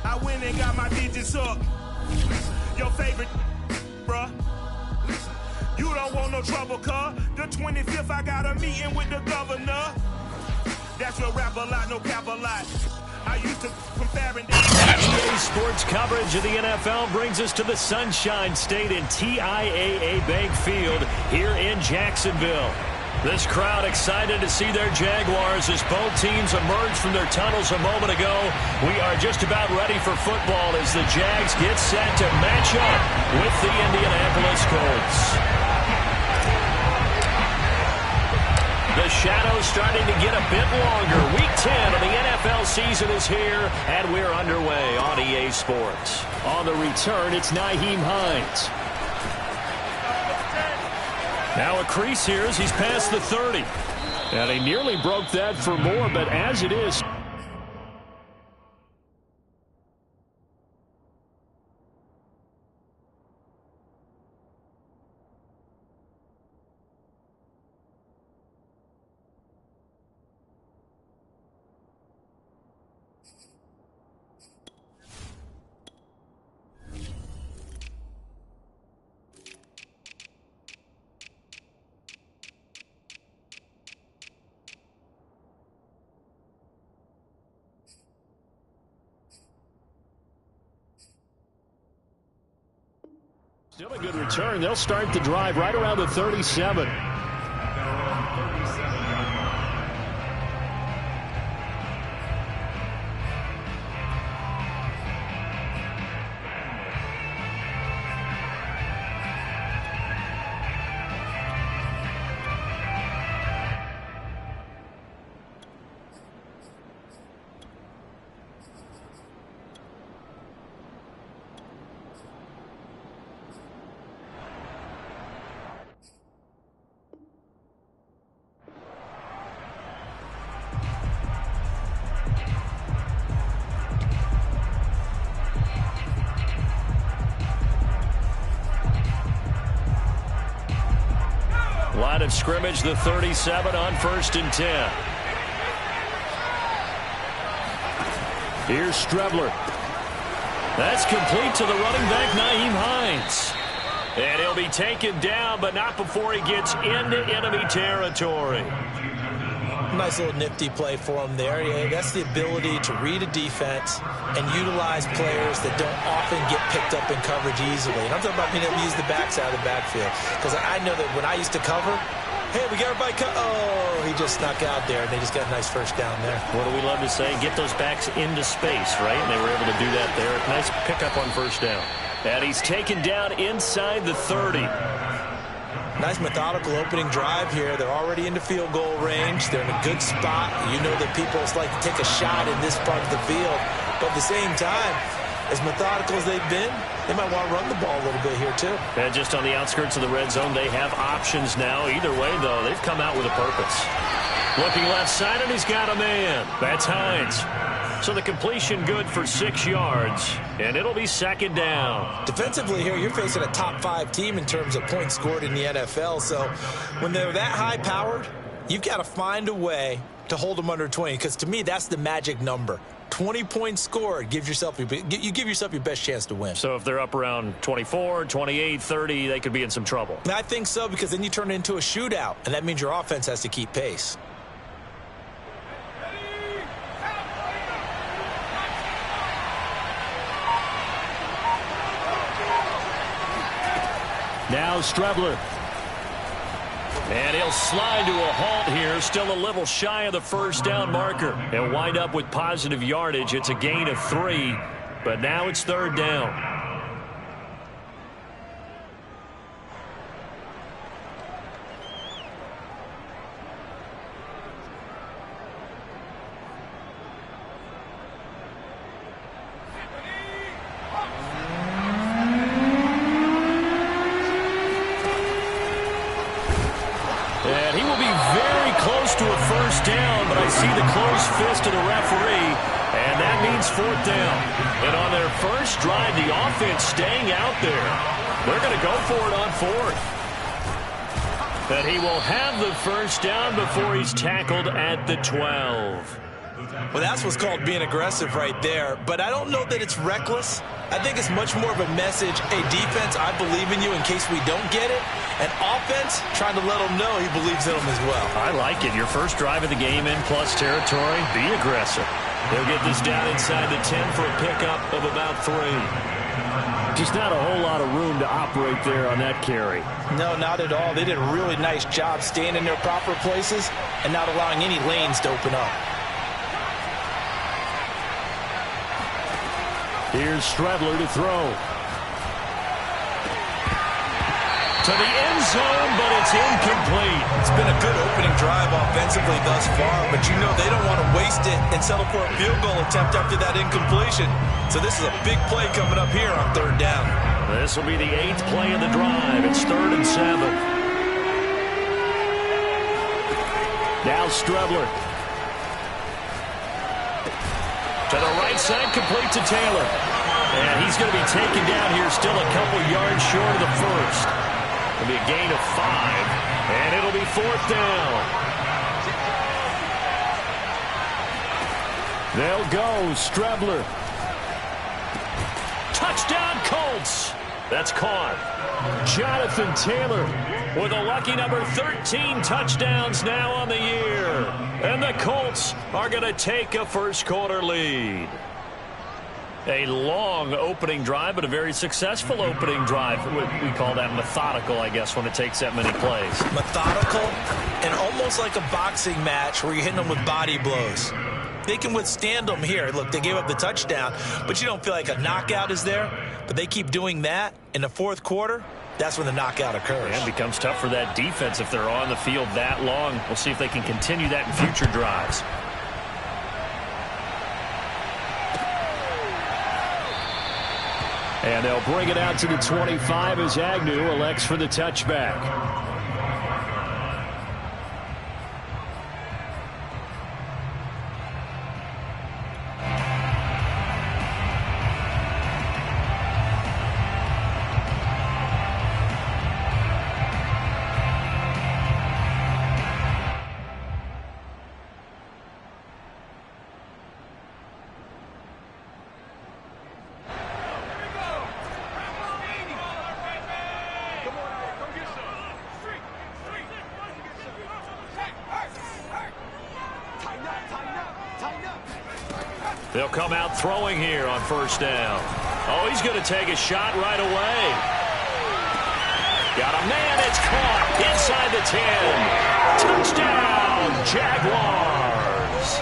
I went and got my digits up. Your favorite, bruh. You don't want no trouble, cuz. The 25th, I got a meeting with the governor. That's your rap a lot, no cap a lot. I used to compare and EA Sports coverage of the NFL brings us to the Sunshine State in TIAA Bank Field here in Jacksonville. This crowd excited to see their Jaguars as both teams emerged from their tunnels a moment ago. We are just about ready for football as the Jags get set to match up with the Indianapolis Colts. The shadow's starting to get a bit longer. Week 10 of the NFL season is here, and we're underway on EA Sports. On the return, it's Nyheim Hines. Now a crease here as he's past the 30. And he nearly broke that for more, but as it is... Still a good return. They'll start the drive right around the 37. Line of scrimmage, the 37 on 1st and 10. Here's Strebler. That's complete to the running back, Nyheim Hines. And he'll be taken down, but not before he gets into enemy territory. Nice little nifty play for him there. Yeah, that's the ability to read a defense and utilize players that don't often get picked up in coverage easily. And I'm talking about being able to use the backs out of the backfield. Because I know that when I used to cover, hey, we got everybody oh, he just snuck out there, and they just got a nice first down there. What do we love to say? Get those backs into space, right? And they were able to do that there. Nice pickup on first down. And he's taken down inside the 30. Nice methodical opening drive here. They're already into field goal range. They're in a good spot. You know that people like to take a shot in this part of the field. But at the same time, as methodical as they've been, they might want to run the ball a little bit here too. And just on the outskirts of the red zone, they have options now. Either way, though, they've come out with a purpose. Looking left side, and he's got a man. That's Hines. So the completion good for 6 yards, and it'll be 2nd down. Defensively here, you're facing a top 5 team in terms of points scored in the NFL. So when they're that high-powered, you've got to find a way to hold them under 20, because to me, that's the magic number. 20 points scored, you give yourself your best chance to win. So if they're up around 24, 28, 30, they could be in some trouble. I think so, because then you turn it into a shootout, and that means your offense has to keep pace. Now Strebler. And he'll slide to a halt here, still a little shy of the first down marker. He'll wind up with positive yardage. It's a gain of 3, but now it's 3rd down. To a first down, but I see the closed fist of the referee, and that means 4th down. And on their first drive, the offense staying out there. They're going to go for it on 4th. But he will have the first down before he's tackled at the 12. Well, that's what's called being aggressive right there. But I don't know that it's reckless. I think it's much more of a message. Hey, defense, I believe in you in case we don't get it. And offense, trying to let him know he believes in them as well. I like it. Your first drive of the game in plus territory, be aggressive. They'll get this down inside the 10 for a pickup of about 3. Just not a whole lot of room to operate there on that carry. No, not at all. They did a really nice job staying in their proper places and not allowing any lanes to open up. Here's Strebler to throw. To the end zone, but it's incomplete. It's been a good opening drive offensively thus far, but you know they don't want to waste it and settle for a field goal attempt after that incompletion. So this is a big play coming up here on 3rd down. This will be the 8th play of the drive. It's 3rd and 7. Now Strebler. To the right side, complete to Taylor. And he's going to be taken down here, still a couple yards short of the first. It'll be a gain of 5, and it'll be 4th down. They'll go, Strebler. Touchdown, Colts. That's caught. Jonathan Taylor with a lucky number 13 touchdowns now on the year. And the Colts are going to take a first-quarter lead. A long opening drive, but a very successful opening drive. We call that methodical, I guess, when it takes that many plays. Methodical and almost like a boxing match where you're hitting them with body blows. They can withstand them here. Look, they gave up the touchdown, but you don't feel like a knockout is there. But they keep doing that in the 4th quarter. That's when the knockout occurs. And it becomes tough for that defense if they're on the field that long. We'll see if they can continue that in future drives. And they'll bring it out to the 25 as Agnew elects for the touchback. They'll come out throwing here on 1st down. Oh, he's going to take a shot right away. Got a man. It's caught inside the 10. Touchdown, Jaguars.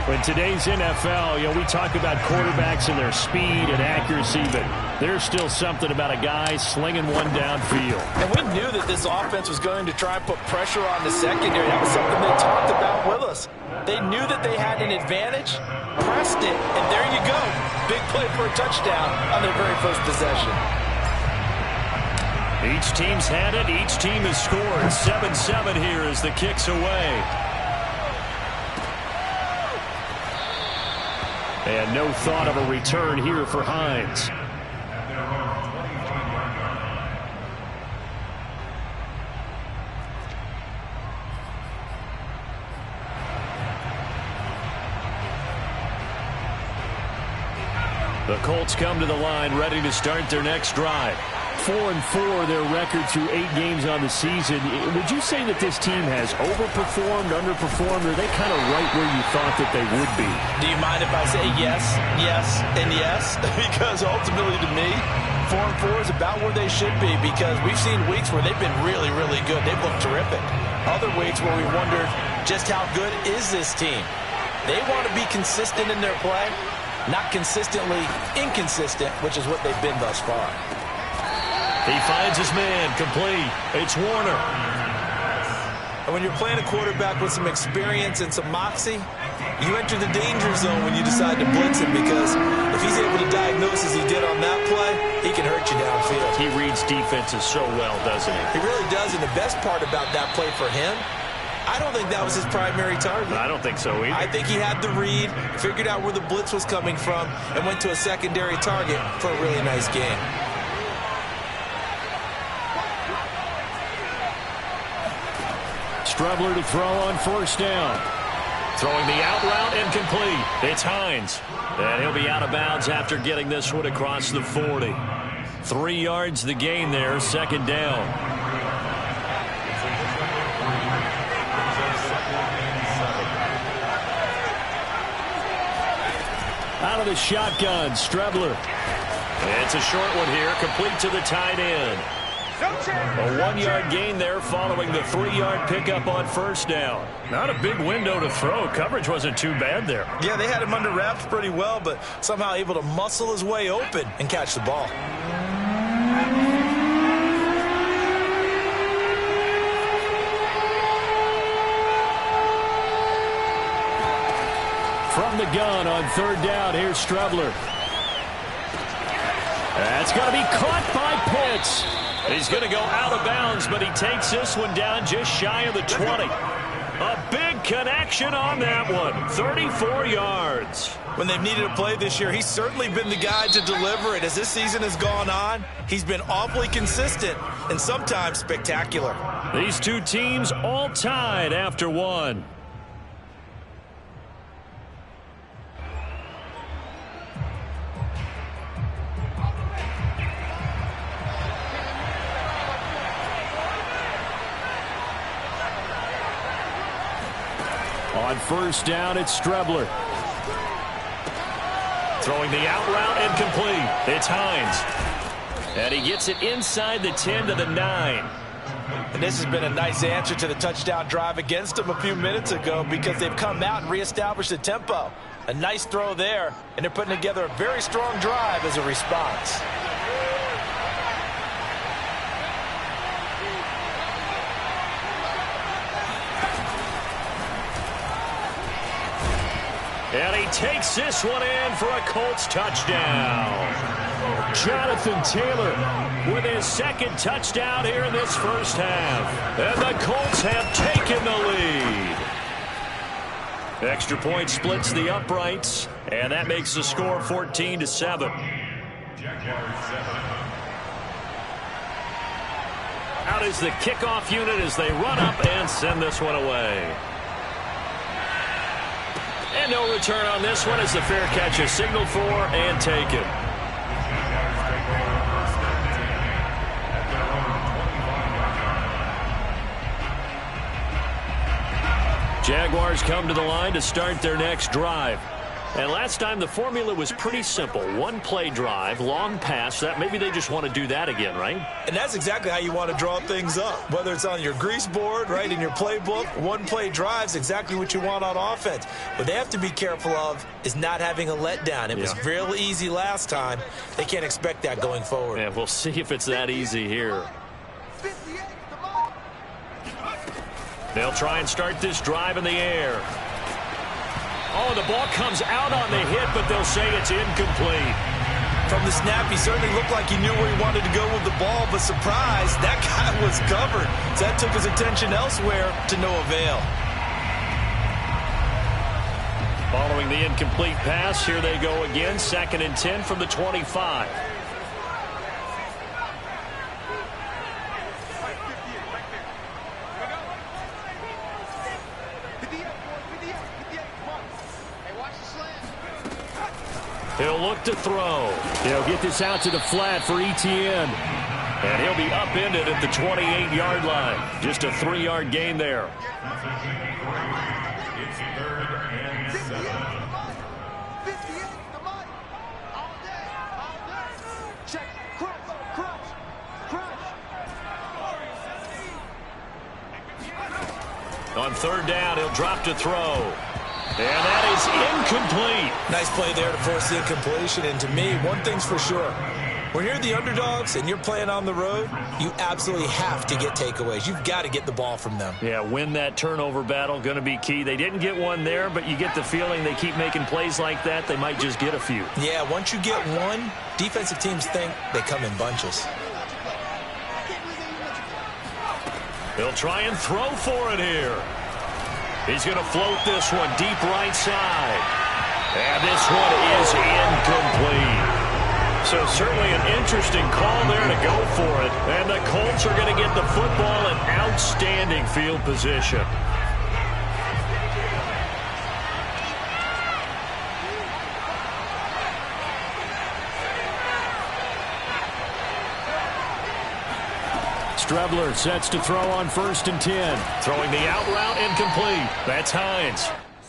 In today's NFL, we talk about quarterbacks and their speed and accuracy, but there's still something about a guy slinging one downfield. And we knew that this offense was going to try and put pressure on the secondary. That was something they talked about with us. They knew that they had an advantage, pressed it, and there you go. Big play for a touchdown on their very first possession. Each team's had it. Each team has scored. 7-7 here as the kick's away. And no thought of a return here for Hines. The Colts come to the line ready to start their next drive. 4-4, their record through 8 games on the season. Would you say that this team has overperformed, underperformed, or are they kind of right where you thought that they would be? Do you mind if I say yes, yes, and yes? Because ultimately to me, 4-4 is about where they should be, because we've seen weeks where they've been really, really good. They've looked terrific. Other weeks where we wondered just how good is this team. They want to be consistent in their play, not consistently inconsistent, which is what they've been thus far. He finds his man, complete. It's Warner. And when you're playing a quarterback with some experience and some moxie, you enter the danger zone when you decide to blitz him, because if he's able to diagnose as he did on that play, he can hurt you downfield. He reads defenses so well, doesn't he? He really does, and the best part about that play for him, I don't think that was his primary target. I don't think so either. I think he had the read, figured out where the blitz was coming from, and went to a secondary target for a really nice game. Strebler to throw on 1st down. Throwing the out route and complete. It's Hines. And he'll be out of bounds after getting this one across the 40. 3 yards the gain there, second down. Out of the shotgun, Strebler. It's a short one here, complete to the tight end. A 1-yard gain there following the 3-yard pickup on first down. Not a big window to throw. Coverage wasn't too bad there. Yeah, they had him under wraps pretty well, but somehow able to muscle his way open and catch the ball. From the gun on third down, here's Strebler. That's going to be caught by Pitts. He's going to go out of bounds, but he takes this one down just shy of the 20. A big connection on that one. 34 yards. When they've needed a play this year, he's certainly been the guy to deliver it. As this season has gone on, he's been awfully consistent and sometimes spectacular. These two teams all tied after one. On first down, it's Strebler. Throwing the out route and complete. It's Hines. And he gets it inside the 10 to the 9. And this has been a nice answer to the touchdown drive against them a few minutes ago because they've come out and reestablished the tempo. A nice throw there, and they're putting together a very strong drive as a response. And he takes this one in for a Colts touchdown. Jonathan Taylor with his second touchdown here in this first half. And the Colts have taken the lead. Extra point splits the uprights, and that makes the score 14-7. Out is the kickoff unit as they run up and send this one away. And no return on this one as the fair catch is signaled for and taken. Jaguars come to the line to start their next drive. And last time the formula was pretty simple. One play drive, long pass. That maybe they just want to do that again, right? And that's exactly how you want to draw things up. Whether it's on your grease board, right, in your playbook, one play drive's exactly what you want on offense. What they have to be careful of is not having a letdown. It was real easy last time. They can't expect that going forward. Yeah, we'll see if it's that easy here. They'll try and start this drive in the air. Oh, the ball comes out on the hit, but they'll say it's incomplete. From the snap, he certainly looked like he knew where he wanted to go with the ball, but surprise, that guy was covered. So that took his attention elsewhere to no avail. Following the incomplete pass, here they go again, 2nd and 10 from the 25. He'll look to throw. He'll get this out to the flat for Etienne. And he'll be upended at the 28-yard line. Just a 3-yard gain there. It's 3rd and 7. On 3rd down, he'll drop to throw. And that is incomplete. Nice play there to force the incompletion. And to me, one thing's for sure. When you're the underdogs and you're playing on the road, you absolutely have to get takeaways. You've got to get the ball from them. Yeah, win that turnover battle, going to be key. They didn't get one there, but you get the feeling they keep making plays like that, they might just get a few. Yeah, once you get one, defensive teams think they come in bunches. He'll try and throw for it here. He's going to float this one deep right side. And this one is incomplete. So certainly an interesting call there to go for it. And the Colts are going to get the football in outstanding field position. Strebler sets to throw on 1st and 10. Throwing the out route incomplete. That's Hines.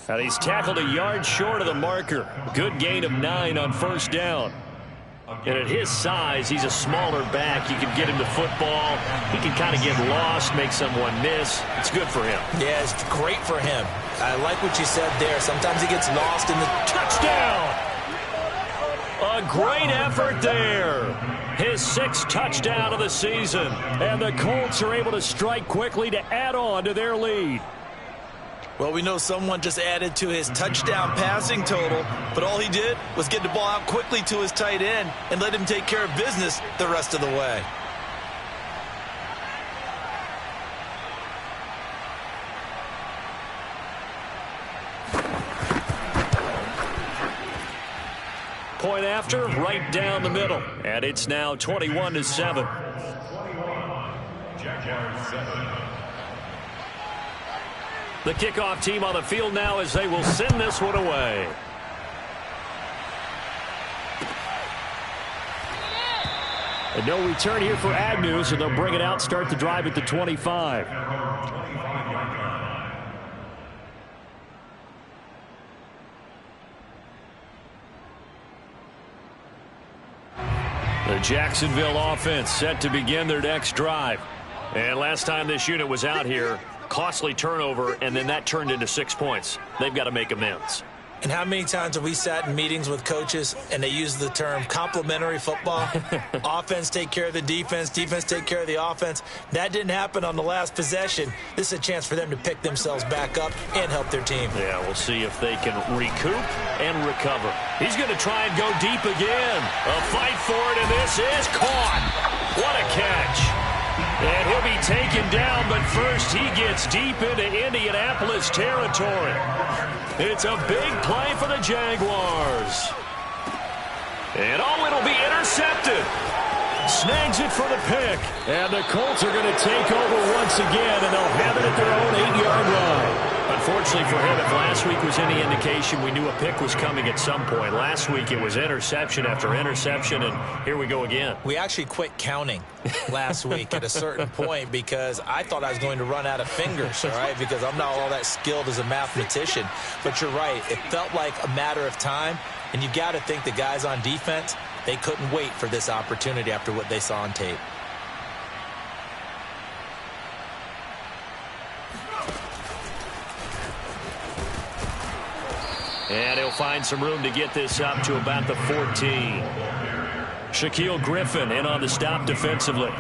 And he's tackled a yard short of the marker. Good gain of 9 on 1st down. And at his size, he's a smaller back. You can get him to football. He can kind of get lost, make someone miss. It's good for him. Yeah, it's great for him. I like what you said there. Sometimes he gets lost in the touchdown. A great effort there. His 6th touchdown of the season. And the Colts are able to strike quickly to add on to their lead. Well, we know someone just added to his touchdown passing total, but all he did was get the ball out quickly to his tight end and let him take care of business the rest of the way. Point after, right down the middle. And it's now 21-7. The kickoff team on the field now as they will send this one away. And no return here for Agnew, so they'll bring it out, start the drive at the 25. The Jacksonville offense set to begin their next drive. And last time this unit was out here, costly turnover, and then that turned into 6 points. They've got to make amends. And how many times have we sat in meetings with coaches and they use the term complementary football? Offense take care of the defense, defense take care of the offense. That didn't happen on the last possession. This is a chance for them to pick themselves back up and help their team. Yeah, we'll see if they can recoup and recover. He's going to try and go deep again. A fight for it, and this is caught. What a catch. And he'll be taken down, but first he gets deep into Indianapolis territory. It's a big play for the Jaguars. And it'll be intercepted. Snags it for the pick. And the Colts are going to take over once again, and they'll have it at their own 8-yard line. Unfortunately for him, if last week was any indication, we knew a pick was coming at some point. Last week it was interception after interception, and here we go again. We actually quit counting last week at a certain point because I thought I was going to run out of fingers, all right, because I'm not all that skilled as a mathematician. But you're right. It felt like a matter of time, and you got to think the guys on defense, they couldn't wait for this opportunity after what they saw on tape. And he'll find some room to get this up to about the 14. Shaquille Griffin in on the stop defensively.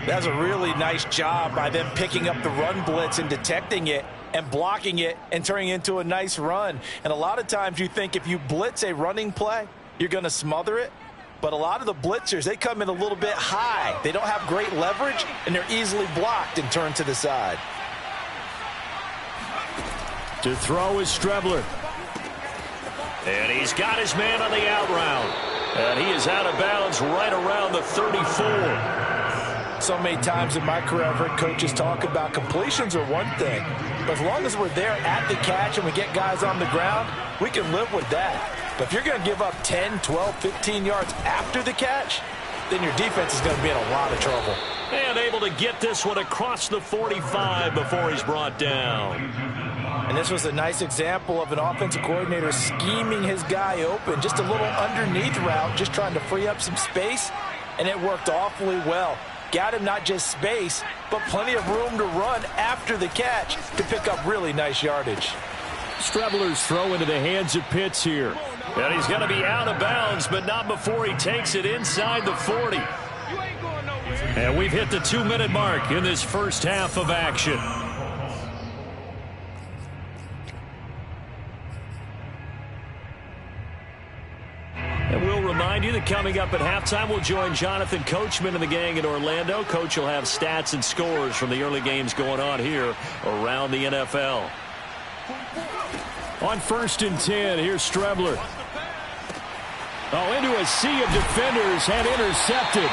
That's a really nice job by them picking up the run blitz and detecting it and blocking it and turning it into a nice run. And a lot of times you think if you blitz a running play, you're going to smother it. But a lot of the blitzers, they come in a little bit high. They don't have great leverage, and they're easily blocked and turned to the side. To throw is Strebler. And he's got his man on the out route. And he is out of bounds right around the 34. So many times in my career, I've heard coaches talk about completions are one thing. But as long as we're there at the catch and we get guys on the ground, we can live with that. But if you're going to give up 10, 12, 15 yards after the catch, then your defense is going to be in a lot of trouble. And able to get this one across the 45 before he's brought down. And this was a nice example of an offensive coordinator scheming his guy open. Just a little underneath route, just trying to free up some space, and it worked awfully well. Got him not just space, but plenty of room to run after the catch to pick up really nice yardage. Strebler's throw into the hands of Pitts here. And he's going to be out of bounds, but not before he takes it inside the 40. And we've hit the 2-minute mark in this first half of action. And we'll remind you that coming up at halftime, we'll join Jonathan Coachman and the gang in Orlando. Coach will have stats and scores from the early games going on here around the NFL. On 1st and 10, here's Strebler. Oh, into a sea of defenders and intercepted.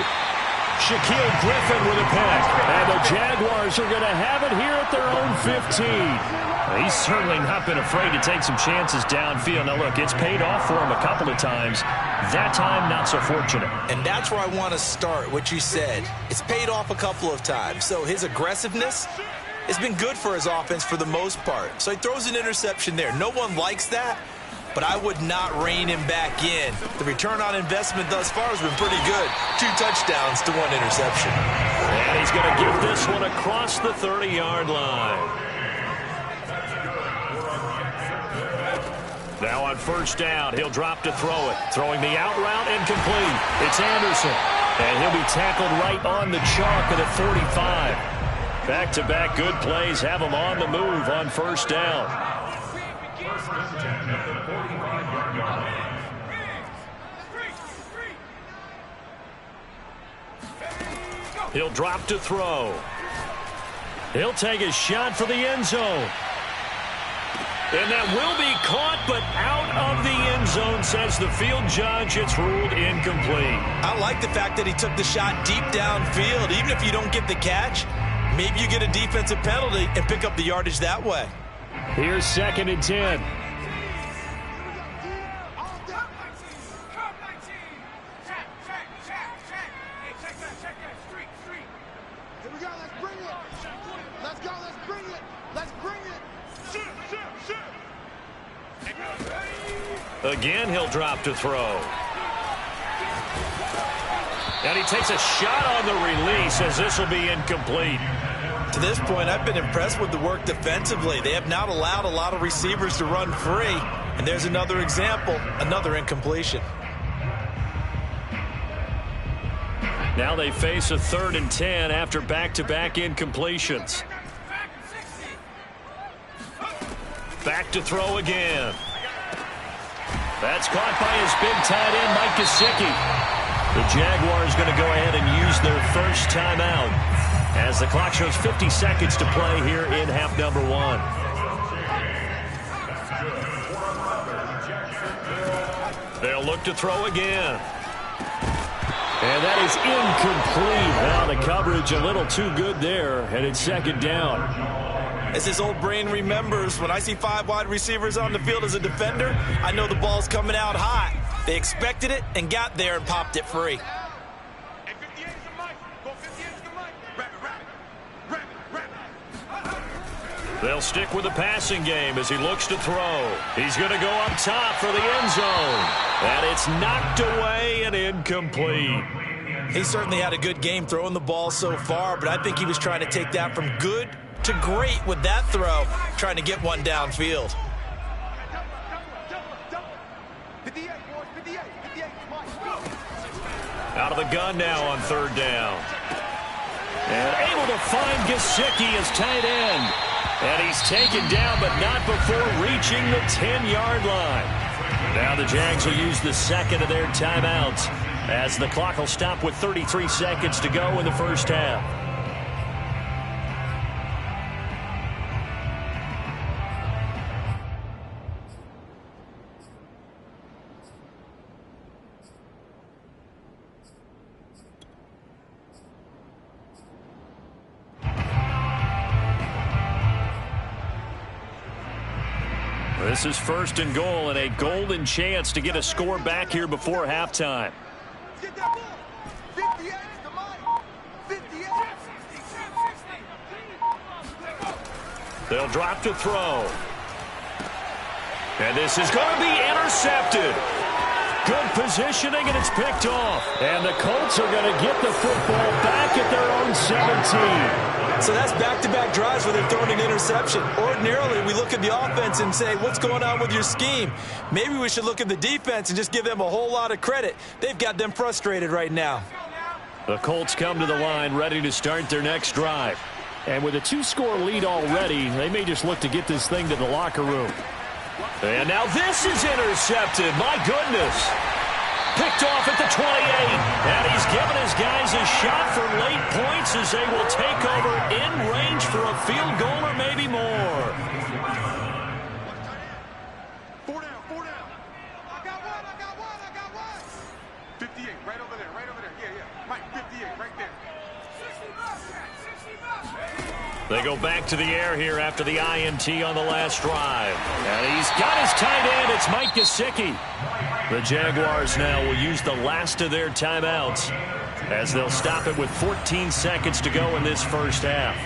Shaquille Griffin with a pick. And the Jaguars are going to have it here at their own 15. He's certainly not been afraid to take some chances downfield. Now, look, it's paid off for him a couple of times. That time, not so fortunate. And that's where I want to start, what you said. It's paid off a couple of times. So his aggressiveness has been good for his offense for the most part. So he throws an interception there. No one likes that, but I would not rein him back in. The return on investment thus far has been pretty good. 2 touchdowns to 1 interception. And he's going to give this one across the 30-yard line. Now on first down, he'll drop to throw it. Throwing the out route incomplete. It's Anderson. And he'll be tackled right on the chalk at the 45. Back-to-back good plays have him on the move on first down. He'll drop to throw. He'll take a shot for the end zone. And that will be caught, but out of the end zone, says the field judge. It's ruled incomplete. I like the fact that he took the shot deep downfield. Even if you don't get the catch, maybe you get a defensive penalty and pick up the yardage that way. Here's 2nd and 10. Again, he'll drop to throw. And he takes a shot on the release as this will be incomplete. To this point, I've been impressed with the work defensively. They have not allowed a lot of receivers to run free. And there's another example, another incompletion. Now they face a 3rd and 10 after back-to-back incompletions. Back to throw again. That's caught by his big tight end, Mike Gesicki. The Jaguars going to go ahead and use their first timeout as the clock shows 50 seconds to play here in half number 1. They'll look to throw again. And that is incomplete. Now the coverage a little too good there, and it's 2nd down. As his old brain remembers, when I see 5 wide receivers on the field as a defender, I know the ball's coming out hot. They expected it and got there and popped it free. They'll stick with the passing game as he looks to throw. He's going to go up top for the end zone. And it's knocked away and incomplete. He certainly had a good game throwing the ball so far, but I think he was trying to take that from good to great with that throw, trying to get one downfield. Out of the gun now on 3rd down. And able to find Gesicki as tight end. And he's taken down, but not before reaching the 10-yard line. Now the Jags will use the 2nd of their timeouts as the clock will stop with 33 seconds to go in the first half. This is 1st and goal and a golden chance to get a score back here before halftime. They'll drop to throw. And this is going to be intercepted. Good positioning, and it's picked off. And the Colts are going to get the football back at their own 17. So that's back-to-back drives where they're throwing an interception. Ordinarily, we look at the offense and say, what's going on with your scheme? Maybe we should look at the defense and just give them a whole lot of credit. They've got them frustrated right now. The Colts come to the line ready to start their next drive. And with a 2-score lead already, they may just look to get this thing to the locker room. And now this is intercepted. My goodness. Picked off at the 28. And he's given his guys a shot for late points as they will take over in range for a field goal or maybe more. 4 down, 4 down. I got one. 58, right over there, right over there. Yeah, yeah. Mike, 58, right there. They go back to the air here after the INT on the last drive. And he's got his tight end. It's Mike Gesicki. The Jaguars now will use the last of their timeouts as they'll stop it with 14 seconds to go in this first half.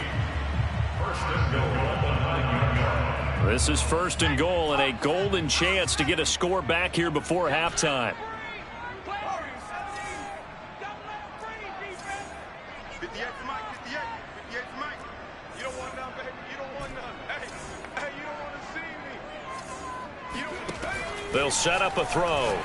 This is first and goal and a golden chance to get a score back here before halftime. 58 for Mike, 58. 58 for Mike. You don't want none, baby. You don't want none. Hey, you don't want to see me. You don't. They'll set up a throw.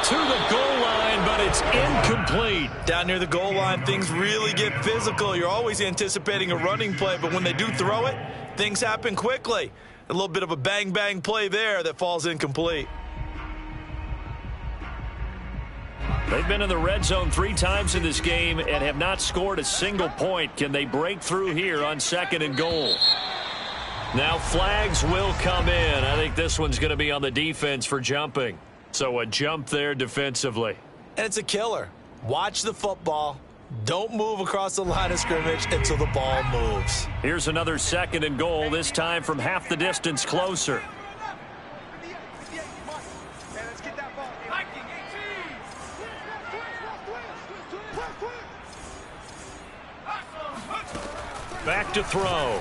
To the goal line, but it's incomplete. Down near the goal line, things really get physical. You're always anticipating a running play, but when they do throw it, things happen quickly. A little bit of a bang-bang play there that falls incomplete. They've been in the red zone 3 times in this game and have not scored a single point. Can they break through here on second and goal? Now flags will come in. I think this one's going to be on the defense for jumping. So a jump there defensively. And it's a killer. Watch the football. Don't move across the line of scrimmage until the ball moves. Here's another second and goal, this time from half the distance closer. Back to throw.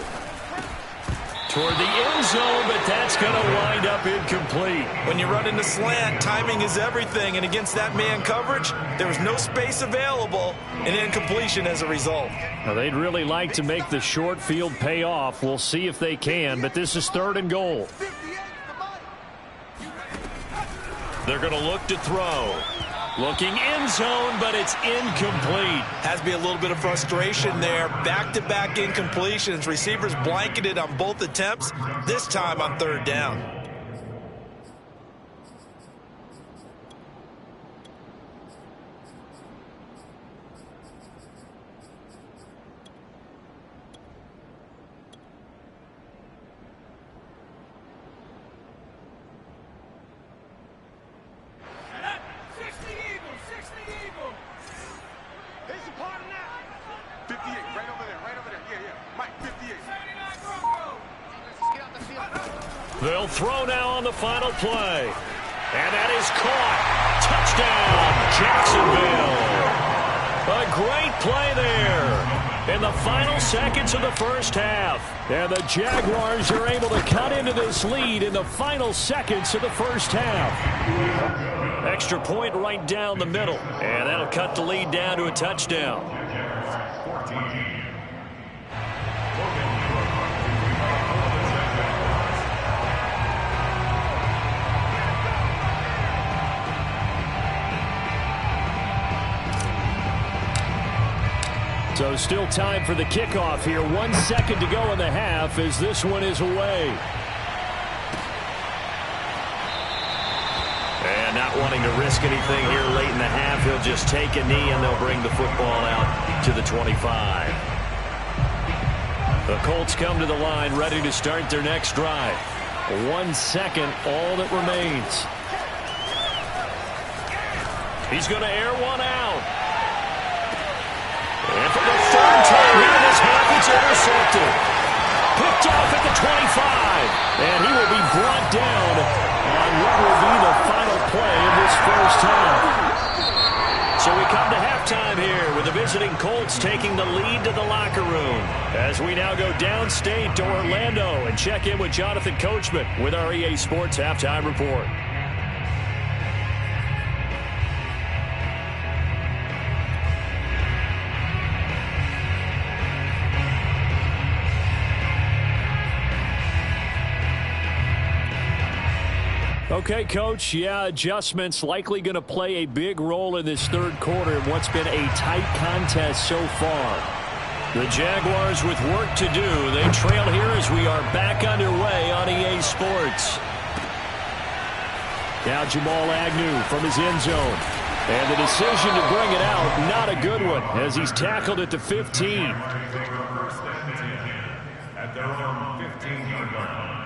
Toward the end zone, but that's going to wind up incomplete. When you run into slant, timing is everything, and against that man coverage, there was no space available, and incompletion as a result. Now, they'd really like to make the short field pay off. We'll see if they can, but this is third and goal. They're going to look to throw. Looking end zone, but it's incomplete. Has to be a little bit of frustration there. Back-to-back incompletions. Receivers blanketed on both attempts, this time on third down. They'll throw now on the final play. And that is caught. Touchdown, Jacksonville. A great play there in the final seconds of the first half. And the Jaguars are able to cut into this lead in the final seconds of the first half. Extra point right down the middle. And that'll cut the lead down to a touchdown. So still time for the kickoff here. 1 second to go in the half as this one is away. And not wanting to risk anything here late in the half, he'll just take a knee and they'll bring the football out to the 25. The Colts come to the line ready to start their next drive. 1 second, all that remains. He's going to air one out. And for the third time here in this half, it's intercepted. Picked off at the 25. And he will be brought down on what will be the final play of this first half. So we come to halftime here with the visiting Colts taking the lead to the locker room. As we now go downstate to Orlando and check in with Jonathan Coachman with our EA Sports Halftime Report. Okay, Coach, yeah, adjustments likely going to play a big role in this third quarter in what's been a tight contest so far. The Jaguars with work to do. They trail here as we are back underway on EA Sports. Now Jamal Agnew from his end zone. And the decision to bring it out, not a good one, as he's tackled at the 15. At their own 15-yard line.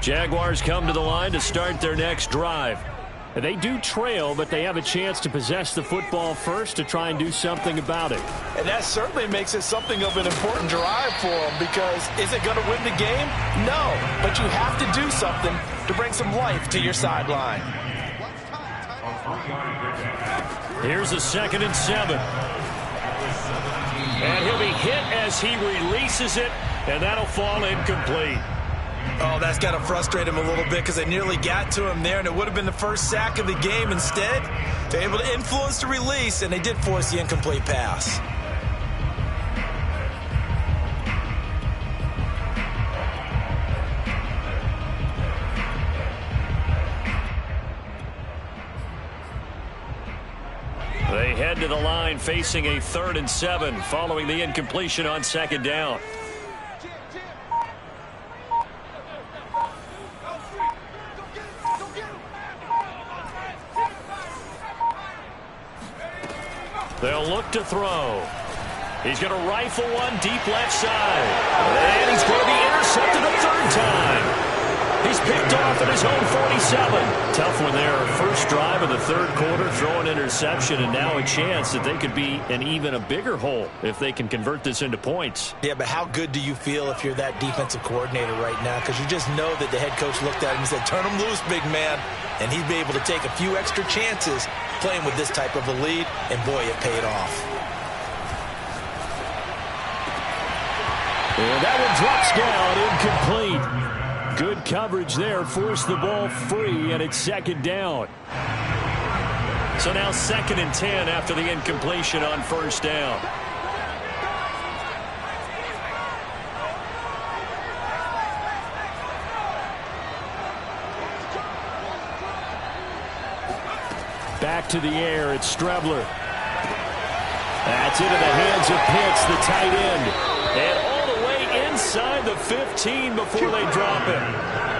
Jaguars come to the line to start their next drive. They do trail, but they have a chance to possess the football first to try and do something about it. And that certainly makes it something of an important drive for them, because is it going to win the game? No, but you have to do something to bring some life to your sideline. Here's a 2nd and 7. And he'll be hit as he releases it, and that'll fall incomplete. Oh, that's got to frustrate him a little bit, because they nearly got to him there, and it would have been the first sack of the game. Instead, they're able to influence the release, and they did force the incomplete pass. They head to the line facing a 3rd and 7 following the incompletion on 2nd down. They'll look to throw. He's going to rifle one deep left side. And he's going to be intercepted a 3rd time. He's picked off at his own 47. Tough one there. First drive of the 3rd quarter, throw an interception, and now a chance that they could be in even a bigger hole if they can convert this into points. Yeah, but how good do you feel if you're that defensive coordinator right now? Because you just know that the head coach looked at him and said, turn him loose, big man. And he'd be able to take a few extra chances playing with this type of a lead, and boy, it paid off. And that one drops down, incomplete. Good coverage there, forced the ball free, and it's 2nd down. So now 2nd and 10 after the incompletion on 1st down. Back to the air, it's Strebler. That's into the hands of Pitts, the tight end. And all the way inside the 15 before they drop it.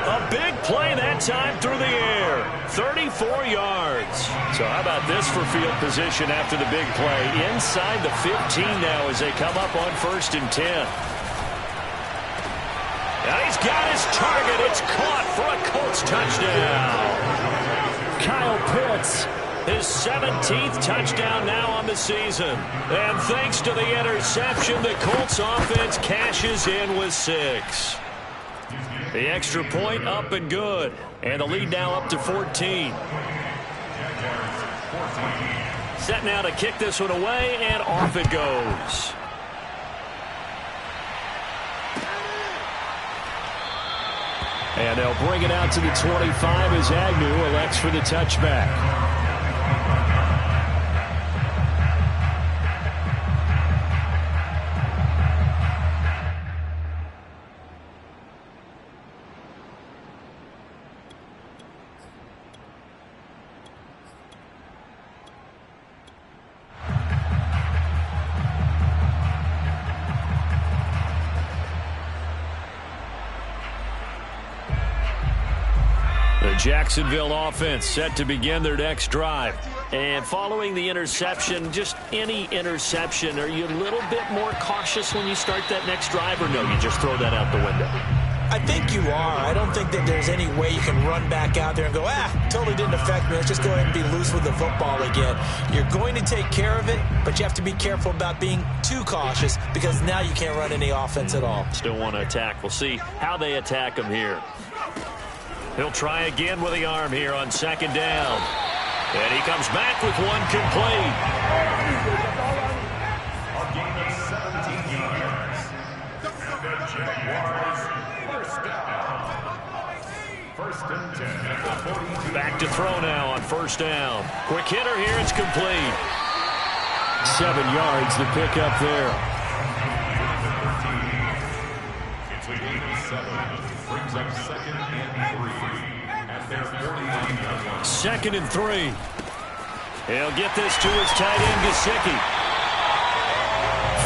A big play that time through the air. 34 yards. So how about this for field position after the big play? Inside the 15 now as they come up on 1st and 10. Now he's got his target. It's caught for a Colts touchdown. Kyle Pitts. His 17th touchdown now on the season. And thanks to the interception, the Colts offense cashes in with 6. The extra point up and good. And the lead now up to 14. Set now to kick this one away, and off it goes. And they'll bring it out to the 25 as Agnew elects for the touchback. Jacksonville offense set to begin their next drive. And following the interception, just any interception, are you a little bit more cautious when you start that next drive, or no, you just throw that out the window? I think you are. I don't think that there's any way you can run back out there and go, totally didn't affect me. Let's just go ahead and be loose with the football again. You're going to take care of it, but you have to be careful about being too cautious, because now you can't run any offense at all. Still want to attack. We'll see how they attack them here. He'll try again with the arm here on 2nd down. And he comes back with one complete. A gain of 17 yards. And the Jaguars first down. 1st and 10 at the 42. Back to throw now on 1st down. Quick hitter here, it's complete. 7 yards to pick up there. It's a gain of 7. Brings up 2nd and 3 at their 41-yard line. 2nd and 3. He'll get this to his tight end, Gesicki.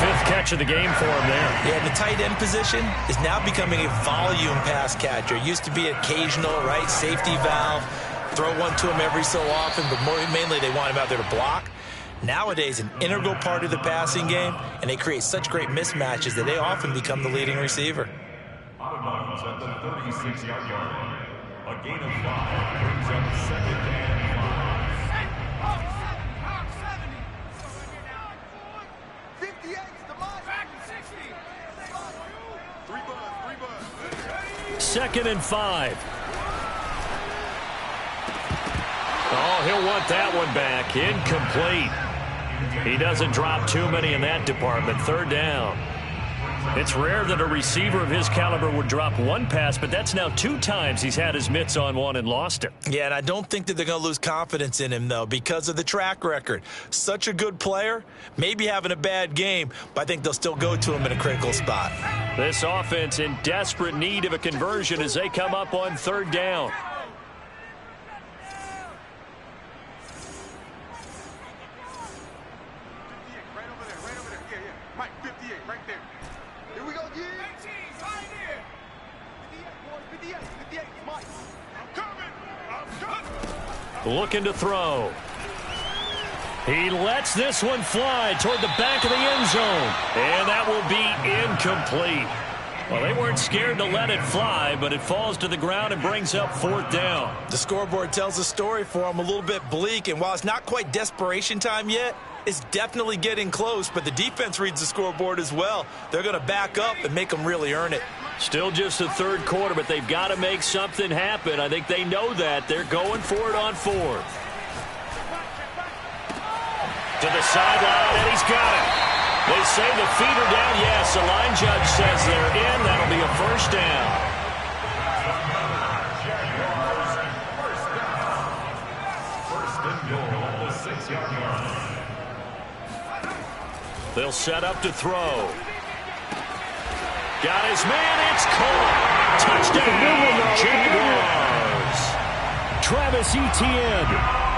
5th catch of the game for him there. Yeah, the tight end position is now becoming a volume pass catcher. It used to be occasional, right, safety valve, throw one to him every so often, but mainly they want him out there to block. Nowadays, an integral part of the passing game, and they create such great mismatches that they often become the leading receiver. Out of bounds at the 36-yard line. A gain of 5 brings up 2nd and 5. 58's the mark. Back to 60. 3 buzz. 2nd and 5. Oh, he'll want that one back. Incomplete. He doesn't drop too many in that department. 3rd down. It's rare that a receiver of his caliber would drop one pass, but that's now 2 times he's had his mitts on one and lost it. Yeah, and I don't think that they're going to lose confidence in him, though, because of the track record. Such a good player, maybe having a bad game, but I think they'll still go to him in a critical spot. This offense in desperate need of a conversion as they come up on 3rd down. Looking to throw. He lets this one fly toward the back of the end zone. And that will be incomplete. Well, they weren't scared to let it fly, but it falls to the ground and brings up 4th down. The scoreboard tells a story for him, a little bit bleak, and while it's not quite desperation time yet, it's definitely getting close, but the defense reads the scoreboard as well. They're going to back up and make them really earn it. Still just the 3rd quarter, but they've got to make something happen. I think they know that. They're going for it on 4th. To the sideline, and he's got it. They say the feet are down. Yes, the line judge says they're in. That'll be a 1st down. They'll set up to throw. Got his man. It's caught. Touchdown, Jaguars. Travis Etienne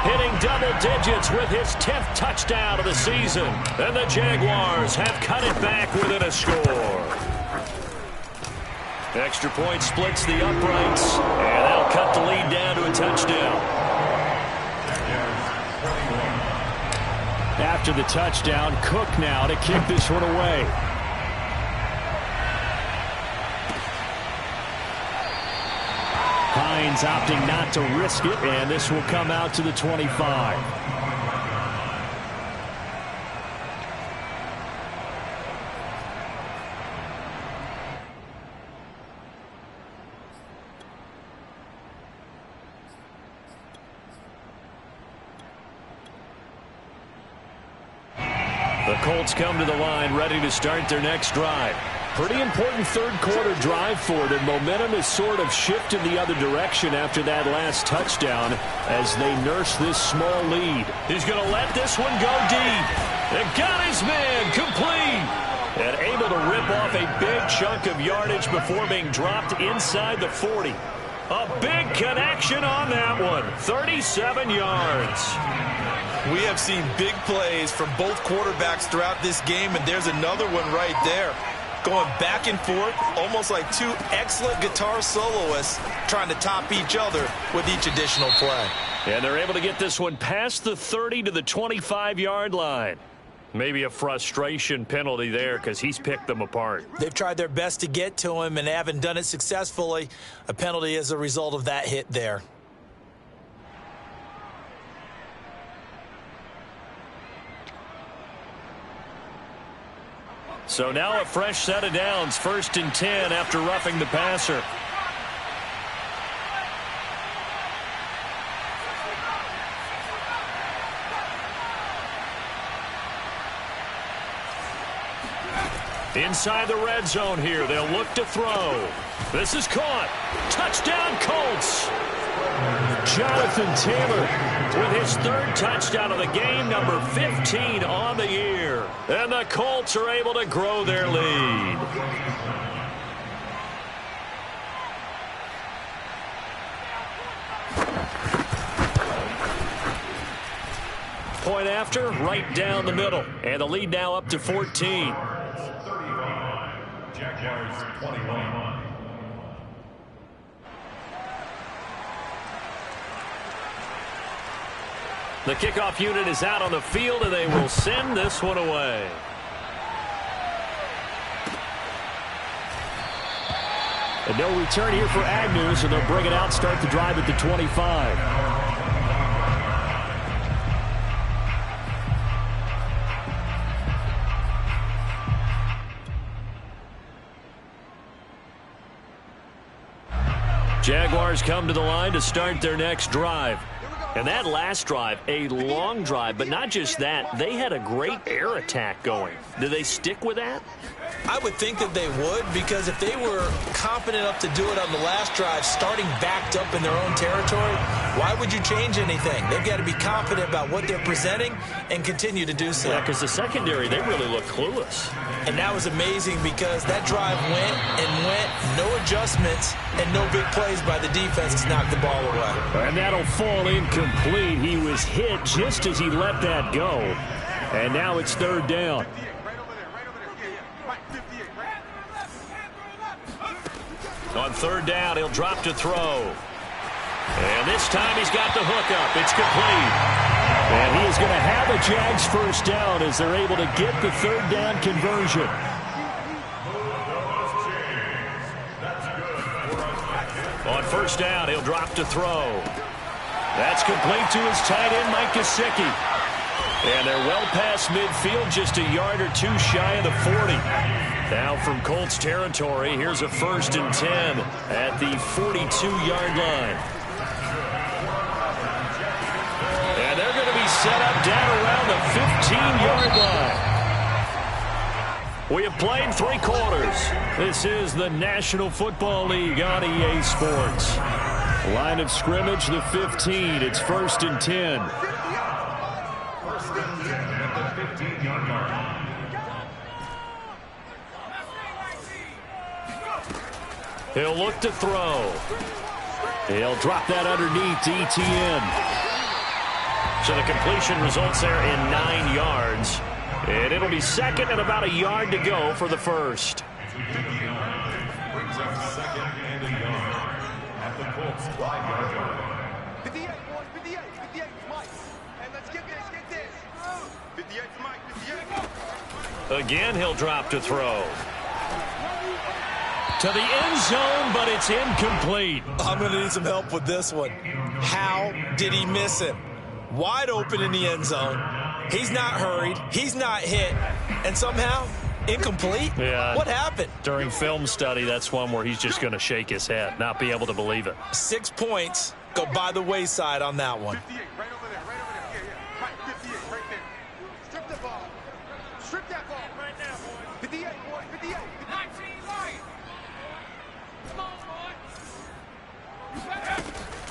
hitting double digits with his 10th touchdown of the season. And the Jaguars have cut it back within a score. Extra point splits the uprights, and they'll cut the lead down to a touchdown. After the touchdown, Cook now to kick this one away. Hines opting not to risk it, and this will come out to the 25. The Colts come to the line ready to start their next drive. Pretty important 3rd quarter drive for them. Momentum has sort of shifted the other direction after that last touchdown as they nurse this small lead. He's going to let this one go deep. And got his man complete. And able to rip off a big chunk of yardage before being dropped inside the 40. A big connection on that one. 37 yards. We have seen big plays from both quarterbacks throughout this game, and there's another one right there. Going back and forth, almost like 2 excellent guitar soloists trying to top each other with each additional play. And they're able to get this one past the 30 to the 25-yard line. Maybe a frustration penalty there because he's picked them apart. They've tried their best to get to him and haven't done it successfully. A penalty as a result of that hit there. So now a fresh set of downs, 1st and 10 after roughing the passer. Inside the red zone here, they'll look to throw. This is caught. Touchdown, Colts. Jonathan Taylor with his 3rd touchdown of the game, number 15 on the year. And the Colts are able to grow their lead. Point after, right down the middle. And the lead now up to 14. Jaguars 21. The kickoff unit is out on the field, and they will send this one away. And no return here for Agnew, so they'll bring it out, start the drive at the 25. Jaguars come to the line to start their next drive. And that last drive, a long drive, but not just that, they had a great air attack going. Do they stick with that? I would think that they would, because if they were confident enough to do it on the last drive, starting backed up in their own territory, why would you change anything? They've got to be confident about what they're presenting and continue to do so. Yeah, because the secondary, they really look clueless. And that was amazing because that drive went and went, no adjustments, and no big plays by the defense to knock the ball away. And that'll fall incomplete. He was hit just as he let that go. And now it's third down. On third down, he'll drop to throw. And this time he's got the hook up. It's complete. And he is going to have a Jags first down as they're able to get the third down conversion. On first down, he'll drop to throw. That's complete to his tight end, Mike Gesicki. And they're well past midfield, just a yard or two shy of the 40. Now from Colts territory, here's a 1st and 10 at the 42-yard line. And they're going to be set up down around the 15-yard line. We have played 3 quarters. This is the National Football League on EA Sports. Line of scrimmage, the 15. It's 1st and 10. He'll look to throw. He'll drop that underneath to ETN. So the completion results there in 9 yards. And it'll be second and about a yard to go for the first. Brings up second and a yard at the Colts 5-yard line. 58, boys, 58, 58, Mike. And let's get this. 58, Mike, 58. Again, he'll drop to throw. To the end zone, but it's incomplete. I'm going to need some help with this one. How did he miss him? Wide open in the end zone. He's not hurried. He's not hit. And somehow, incomplete? Yeah. What happened? During film study, that's one where he's just going to shake his head, not be able to believe it. 6 points go by the wayside on that one. 58, right over there, Yeah. Mike, 58, right there. Strip the ball. Strip that ball right now, boys. 58, boys, 58. 19 right. Come on, boy.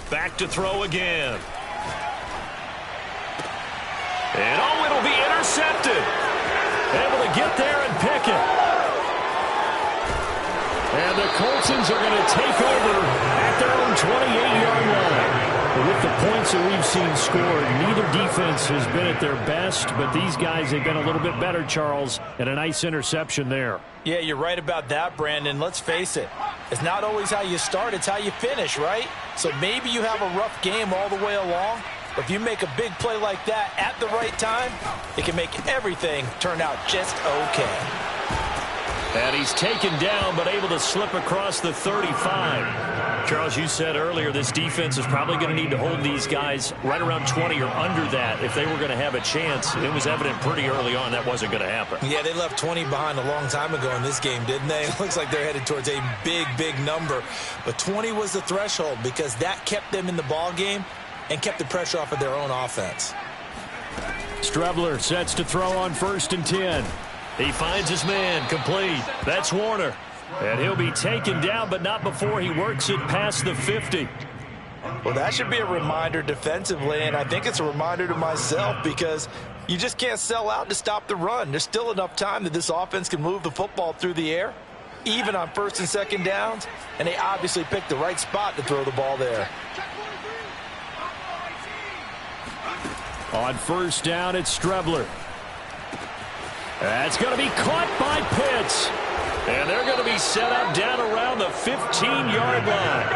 Back to throw again. And oh, it'll be intercepted. Able to get there and pick it. And the Coltsons are going to take over at their own 28-yard line. With the points that we've seen scored, neither defense has been at their best, but these guys have been a little bit better, Charles, and a nice interception there. Yeah, you're right about that, Brandon. Let's face it. It's not always how you start, it's how you finish, right? So maybe you have a rough game all the way along, but if you make a big play like that at the right time, it can make everything turn out just okay. And he's taken down, but able to slip across the 35. Charles, you said earlier this defense is probably going to need to hold these guys right around 20 or under that if they were going to have a chance. It was evident pretty early on that wasn't going to happen. Yeah, they left 20 behind a long time ago in this game, didn't they? It looks like they're headed towards a big, big number. But 20 was the threshold because that kept them in the ball game and kept the pressure off of their own offense. Strebler sets to throw on 1st and 10. He finds his man, complete. That's Warner. And he'll be taken down, but not before he works it past the 50. Well, that should be a reminder defensively, and I think it's a reminder to myself because you just can't sell out to stop the run. There's still enough time that this offense can move the football through the air, even on 1st and 2nd downs, and they obviously picked the right spot to throw the ball there. On 1st down, it's Strebler. That's going to be caught by Pitts. And they're going to be set up down around the 15-yard line.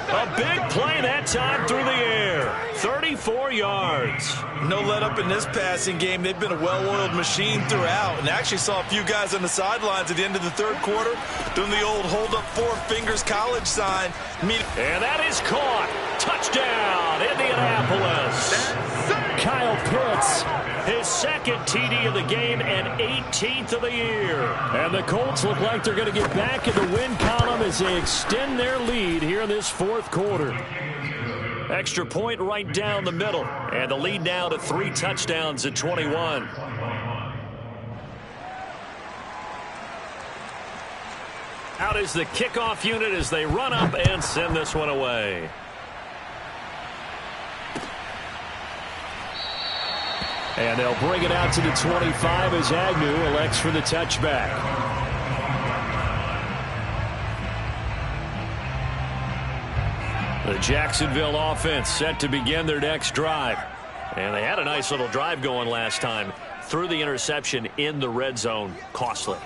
A big play that time through the air. 34 yards. No let up in this passing game. They've been a well-oiled machine throughout. And actually saw a few guys on the sidelines at the end of the third quarter doing the old hold up 4 fingers college sign. And that is caught. Touchdown, Indianapolis. Kyle Pitts, his second TD of the game and 18th of the year. And the Colts look like they're going to get back in the win column as they extend their lead here in this fourth quarter. Extra point right down the middle. And the lead now to 3 touchdowns at 21. Out is the kickoff unit as they run up and send this one away. And they'll bring it out to the 25 as Agnew elects for the touchback. The Jacksonville offense set to begin their next drive. And they had a nice little drive going last time. Threw the interception in the red zone. Costly.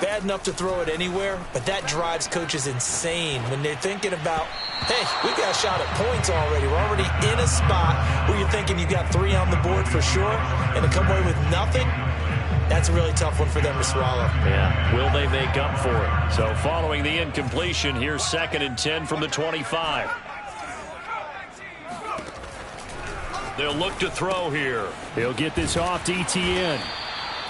Bad enough to throw it anywhere, but that drives coaches insane when they're thinking about, hey, we got a shot at points already. We're already in a spot where you're thinking you got 3 on the board for sure, and to come away with nothing, that's a really tough one for them to swallow. Yeah, will they make up for it? So following the incompletion, here's 2nd and 10 from the 25. They'll look to throw here. He'll get this off to ETN.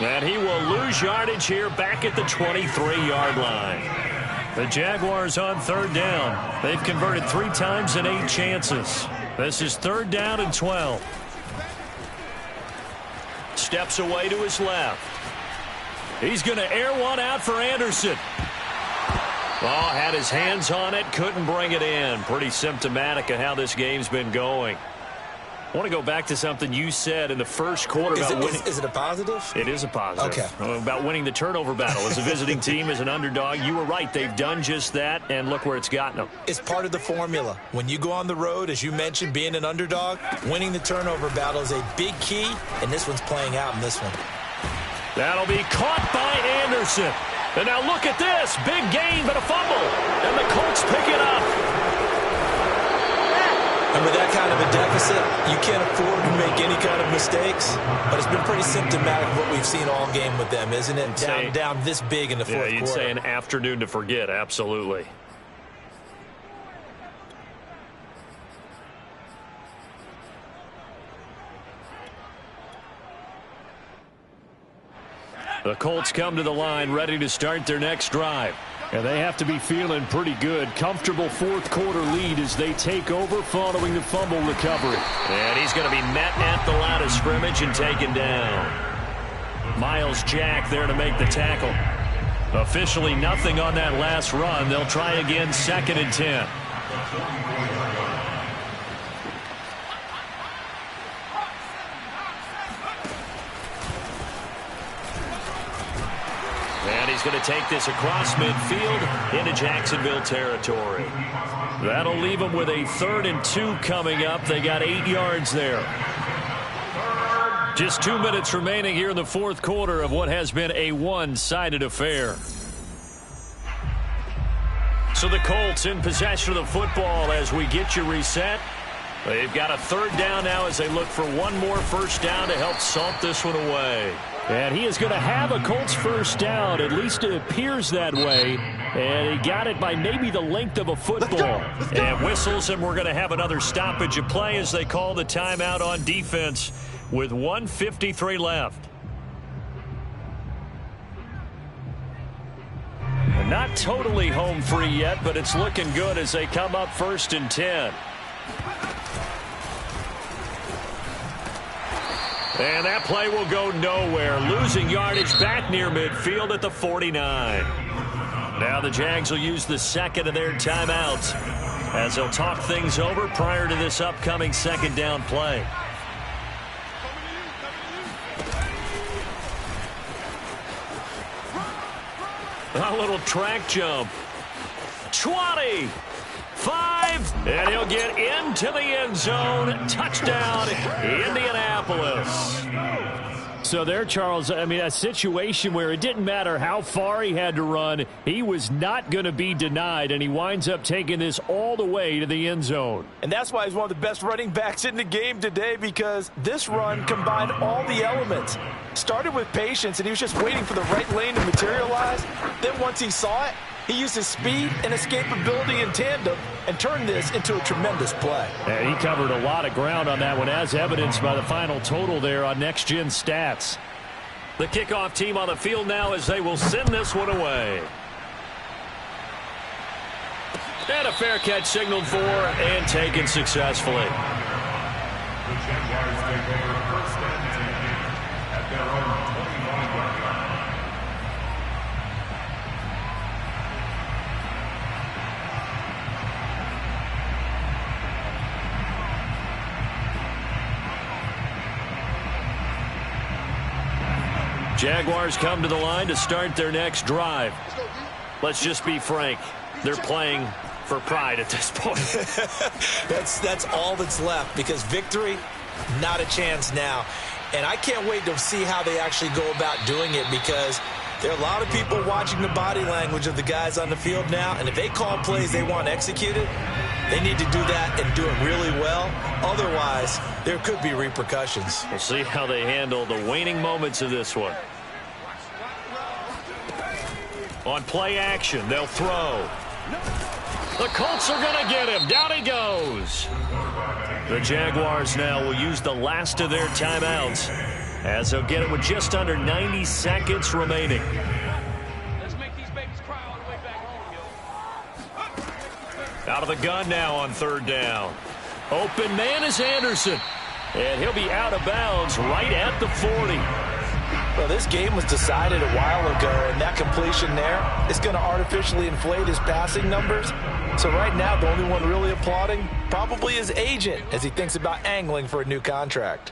And he will lose yardage here back at the 23-yard line. The Jaguars on 3rd down. They've converted 3 times in 8 chances. This is 3rd down and 12. Steps away to his left. He's going to air one out for Anderson. Oh, had his hands on it, couldn't bring it in. Pretty symptomatic of how this game's been going. I want to go back to something you said in the first quarter about winning. Is it a positive? It is a positive. Okay. About winning the turnover battle. As a visiting team, as an underdog, you were right. They've done just that, and look where it's gotten them. It's part of the formula. When you go on the road, as you mentioned, being an underdog, winning the turnover battle is a big key, and this one's playing out in this one. That'll be caught by Anderson. And now look at this. Big gain, but a fumble. And the Colts pick it up. And with that kind of a deficit, you can't afford to make any kind of mistakes. But it's been pretty symptomatic of what we've seen all game with them, isn't it? Down this big in the fourth quarter. You'd say an afternoon to forget, absolutely. The Colts come to the line ready to start their next drive. And they have to be feeling pretty good. Comfortable fourth quarter lead as they take over following the fumble recovery. And he's going to be met at the line of scrimmage and taken down. Miles Jack there to make the tackle. Officially nothing on that last run. They'll try again 2nd and 10. And he's going to take this across midfield into Jacksonville territory. That'll leave them with a 3rd and 2 coming up. They got 8 yards there. Just 2 minutes remaining here in the fourth quarter of what has been a one-sided affair. So the Colts in possession of the football as we get you reset. They've got a 3rd down now as they look for one more first down to help salt this one away. And he is going to have a Colts first down. At least it appears that way. And he got it by maybe the length of a football. And whistles, and we're going to have another stoppage of play as they call the timeout on defense with 1:53 left. And not totally home free yet, but it's looking good as they come up 1st and 10. And that play will go nowhere. Losing yardage back near midfield at the 49. Now the Jags will use the 2nd of their timeouts as they'll talk things over prior to this upcoming 2nd down play. A little track jump. 20. 5, and he'll get into the end zone. Touchdown, Indianapolis. So there, Charles, I mean, a situation where it didn't matter how far he had to run, he was not going to be denied, and he winds up taking this all the way to the end zone. And that's why he's one of the best running backs in the game today, because this run combined all the elements. Started with patience, and he was just waiting for the right lane to materialize. Then once he saw it, he used his speed and escapability in tandem and turned this into a tremendous play. And he covered a lot of ground on that one, as evidenced by the final total there on Next Gen Stats. The kickoff team on the field now as they will send this one away. And a fair catch signaled for and taken successfully. The Jaguars take over first and 10 at their own 21-yard line. Jaguars come to the line to start their next drive. Let's just be frank. They're playing for pride at this point. That's all that's left, because victory, not a chance now. And I can't wait to see how they actually go about doing it, because there are a lot of people watching the body language of the guys on the field now, and if they call plays they want executed, they need to do that and do it really well. Otherwise, there could be repercussions. We'll see how they handle the waning moments of this one. On play action, they'll throw. The Colts are going to get him. Down he goes. The Jaguars now will use the last of their timeouts, as they'll get it with just under 90 seconds remaining. Let's make these babies cry all the way back home, yo. Out of the gun now on third down. Open man is Anderson. And he'll be out of bounds right at the 40. Well, this game was decided a while ago, and that completion there is going to artificially inflate his passing numbers. So right now, the only one really applauding probably his agent as he thinks about angling for a new contract.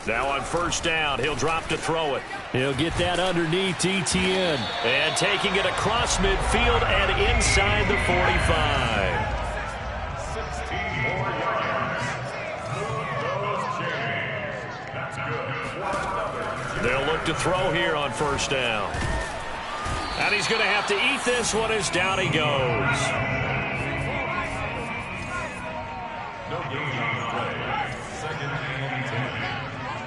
Now on first down, he'll drop to throw it. He'll get that underneath ETN. And taking it across midfield and inside the 45. 16 more yards. That's good. They'll look to throw here on first down. And he's going to have to eat this one as down he goes. No gain on the play. Second and 10.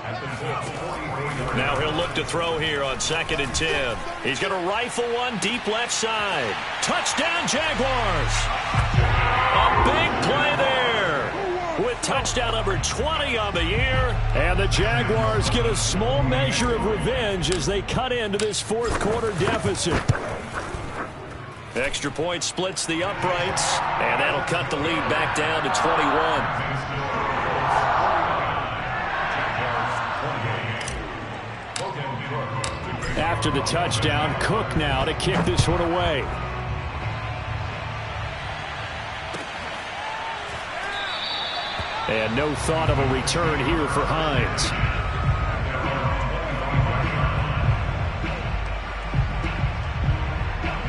At the Colts 40. Now he'll look to throw here on second and 10. He's going to rifle one deep left side. Touchdown, Jaguars. A big play there with touchdown number 20 on the year. And the Jaguars get a small measure of revenge as they cut into this fourth quarter deficit. Extra point splits the uprights, and that'll cut the lead back down to 21. After the touchdown, Cook now to kick this one away. And no thought of a return here for Hines.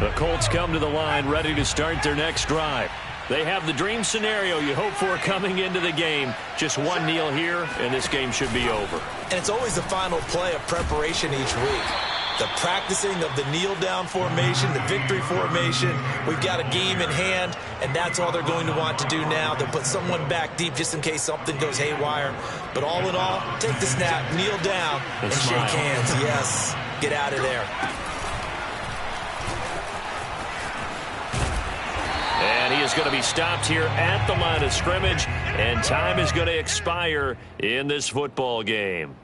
The Colts come to the line ready to start their next drive. They have the dream scenario you hope for coming into the game. Just one kneel here, and this game should be over. And it's always the final play of preparation each week. The practicing of the kneel-down formation, the victory formation. We've got a game in hand, and that's all they're going to want to do now. They'll put someone back deep just in case something goes haywire. But all in all, take the snap, kneel down, and shake hands. Yes, get out of there. And he is going to be stopped here at the line of scrimmage, and time is going to expire in this football game.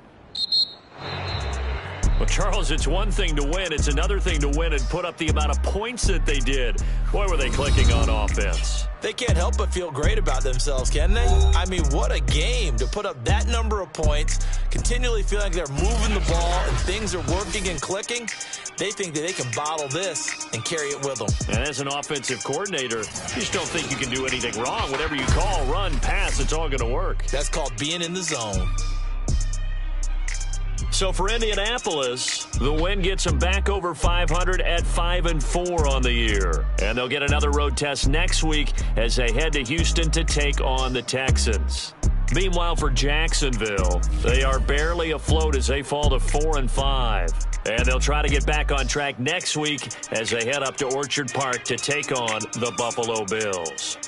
Well, Charles, it's one thing to win. It's another thing to win and put up the amount of points that they did. Boy, were they clicking on offense. They can't help but feel great about themselves, can they? I mean, what a game to put up that number of points, continually feeling like they're moving the ball and things are working and clicking. They think that they can bottle this and carry it with them. And as an offensive coordinator, you just don't think you can do anything wrong. Whatever you call, run, pass, it's all going to work. That's called being in the zone. So for Indianapolis, the win gets them back over 500 at 5-4 on the year. And they'll get another road test next week as they head to Houston to take on the Texans. Meanwhile, for Jacksonville, they are barely afloat as they fall to 4-5. And they'll try to get back on track next week as they head up to Orchard Park to take on the Buffalo Bills.